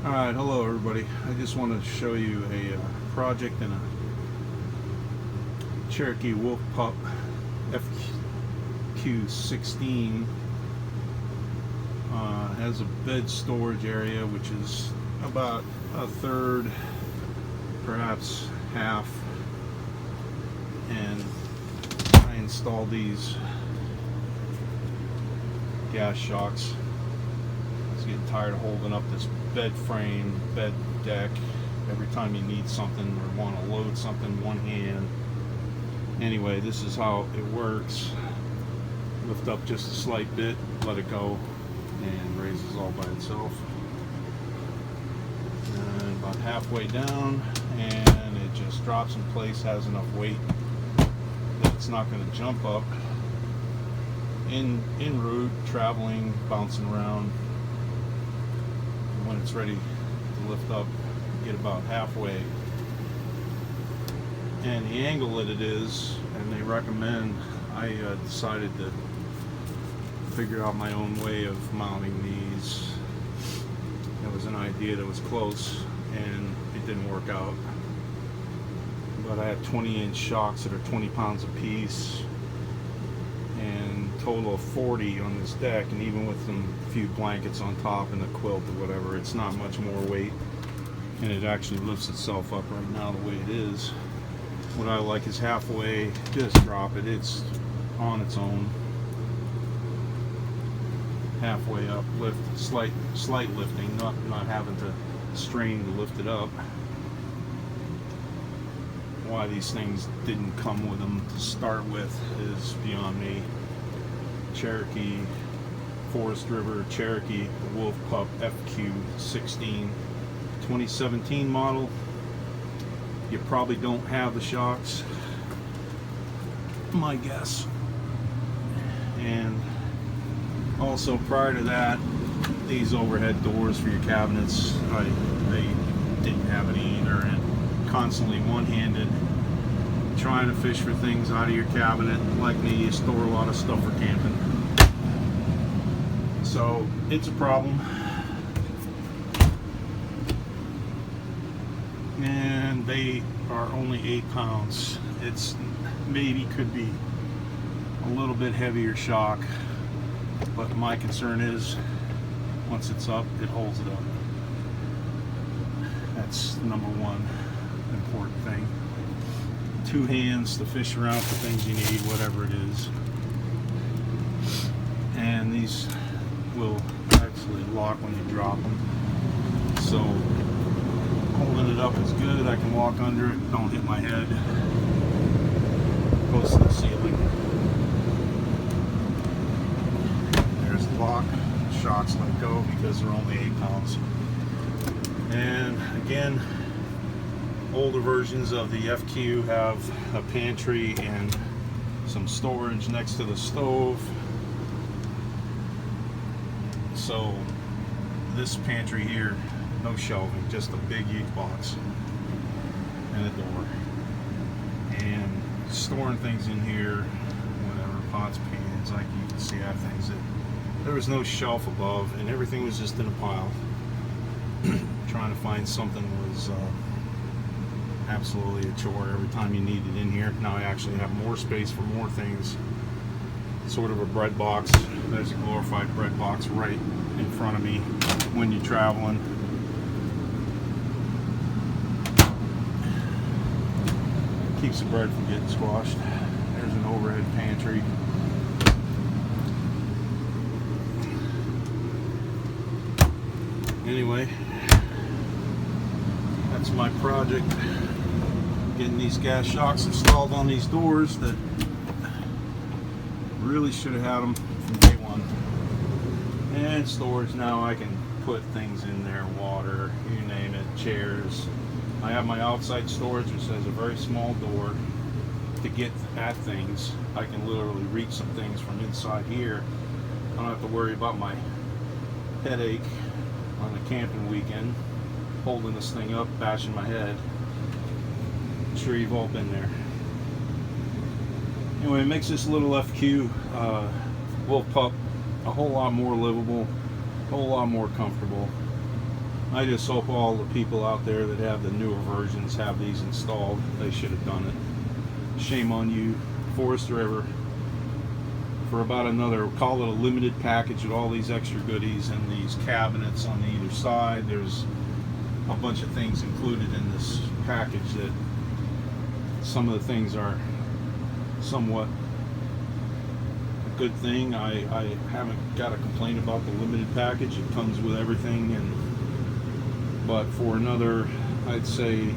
Alright, hello everybody. I just wanted to show you a project in a Cherokee Wolf Pup FQ16. Has a bed storage area which is about a third, perhaps half, and I installed these gas shocks. I was getting tired of holding up this bed frame, bed deck every time you need something or want to load something one hand. Anyway, this is how it works. Lift up just a slight bit, let it go, and raises all by itself. And about halfway down, and it just drops in place, has enough weight that it's not going to jump up. En route, traveling, bouncing around. When it's ready to lift up, get about halfway, and the angle that it is, and they recommend, I decided to figure out my own way of mounting these. It was an idea that was close and it didn't work out, but I had 20-inch shocks that are 20 pounds a piece and total of 40 on this deck, and even with some few blankets on top and a quilt or whatever, it's not much more weight, and it actually lifts itself up right now the way it is. What I like is halfway, just drop it, it's on its own, halfway up, lift, slight lifting, not having to strain to lift it up. Why these things didn't come with them to start with is beyond me. Cherokee, Forrest River Cherokee Wolf Pup FQ16 2017 model. You probably don't have the shocks, my guess. And also prior to that, these overhead doors for your cabinets, they didn't have any either, and constantly one-handed trying to fish for things out of your cabinet. Like me, you store a lot of stuff for camping, so it's a problem. And they are only 8 pounds. It's maybe could be a little bit heavier shock, but my concern is once it's up, it holds it up. That's number one important thing. 2 hands to fish around for things you need, whatever it is. And these will actually lock when you drop them, so holding it up is good. I can walk under it, don't hit my head, close to the ceiling. There's the lock. Shocks let go because they're only 8 pounds. And again, older versions of the FQ have a pantry and some storage next to the stove. So this pantry here, no shelving, just a big huge box and a door. And storing things in here, whatever, pots, pans, like you can see, I have things that there was no shelf above, and everything was just in a pile. Trying to find something was absolutely a chore every time you need it in here. Now I actually have more space for more things. Sort of a bread box. There's a glorified bread box right in front of me when you're traveling. Keeps the bread from getting squashed. There's an overhead pantry. Anyway, that's my project. Getting these gas shocks installed on these doors that really should have had them from day one. And storage, now I can put things in there, water, you name it, chairs. I have my outside storage, which has a very small door to get at things. I can literally reach some things from inside here. I don't have to worry about my headache on a camping weekend, holding this thing up, bashing my head. I'm sure you've all been there. Anyway, it makes this little FQ Wolf Pup a whole lot more livable, a whole lot more comfortable. I just hope all the people out there that have the newer versions have these installed. They should have done it. Shame on you, Forrest River, for about another, call it a limited package with all these extra goodies and these cabinets on either side. There's a bunch of things included in this package that some of the things are somewhat a good thing. I haven't got a complaint about the limited package. It comes with everything, but for another, I'd say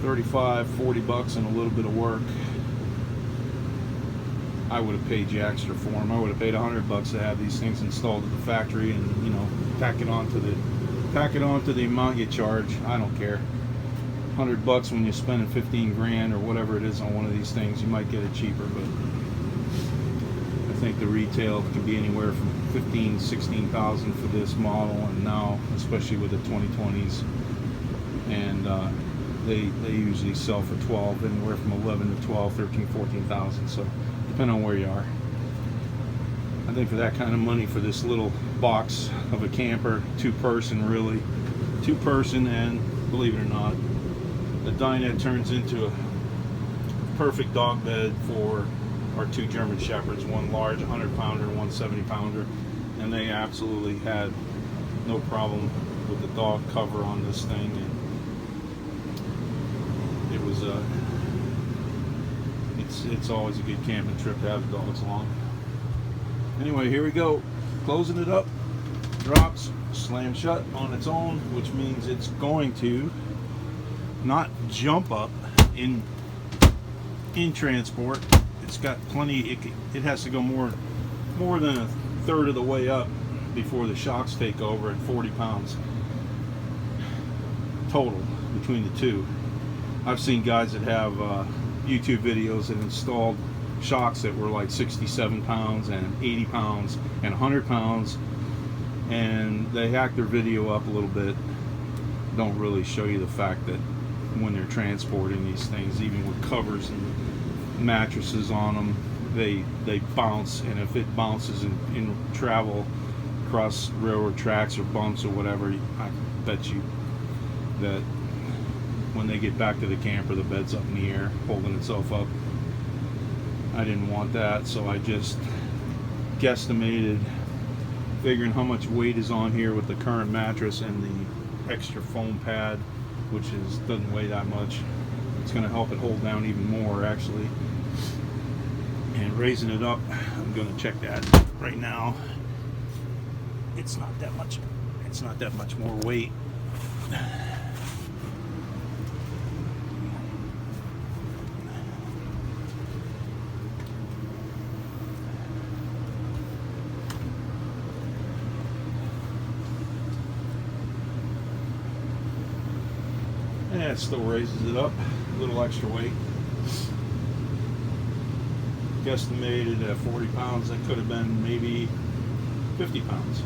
35-40 bucks and a little bit of work, I would have paid you extra for them. I would have paid 100 bucks to have these things installed at the factory, and you know, tack it onto the amount you charge. I don't care. 100 bucks when you're spending 15 grand or whatever it is on one of these things, you might get it cheaper, but I think the retail can be anywhere from 15, 16,000 for this model, and now especially with the 2020s, and they usually sell for 12, anywhere from 11 to 12, 13, 14,000. So depending on where you are. I think for that kind of money, for this little box of a camper, two-person, and believe it or not, the dinette turns into a perfect dog bed for our two German Shepherds, one large 100-pounder and one 70-pounder, and they absolutely had no problem with the dog cover on this thing. And it was it's always a good camping trip to have the dogs along. Anyway, here we go, closing it up. Drops, slam shut on its own, which means it's going to not jump up in transport. It's got plenty. It has to go more than a third of the way up before the shocks take over at 40 pounds total between the two. I've seen guys that have YouTube videos that installed shocks that were like 67 pounds and 80 pounds and 100 pounds, and they hack their video up a little bit. Don't really show you the fact that when they're transporting these things, even with covers and mattresses on them, they bounce, and if it bounces in travel across railroad tracks or bumps or whatever, I bet you that when they get back to the camper, the bed's up in the air holding itself up. I didn't want that, so I just guesstimated, figuring how much weight is on here with the current mattress and the extra foam pad, which doesn't weigh that much. It's going to help it hold down even more, actually. And raising it up, I'm going to check that right now. It's not that much. It's not that much more weight. Yeah, it still raises it up, a little extra weight. Guesstimated at 40 pounds, that could have been maybe 50 pounds.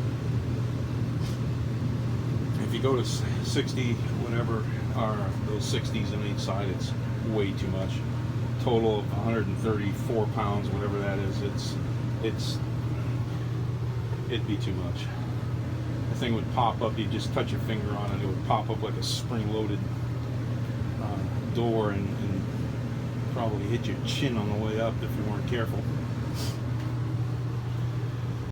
If you go to 60, whatever, or those 60s on each side, it's way too much. Total of 134 pounds, whatever that is, it'd be too much. The thing would pop up, you just touch your finger on it, it would pop up like a spring-loaded door and probably hit your chin on the way up if you weren't careful.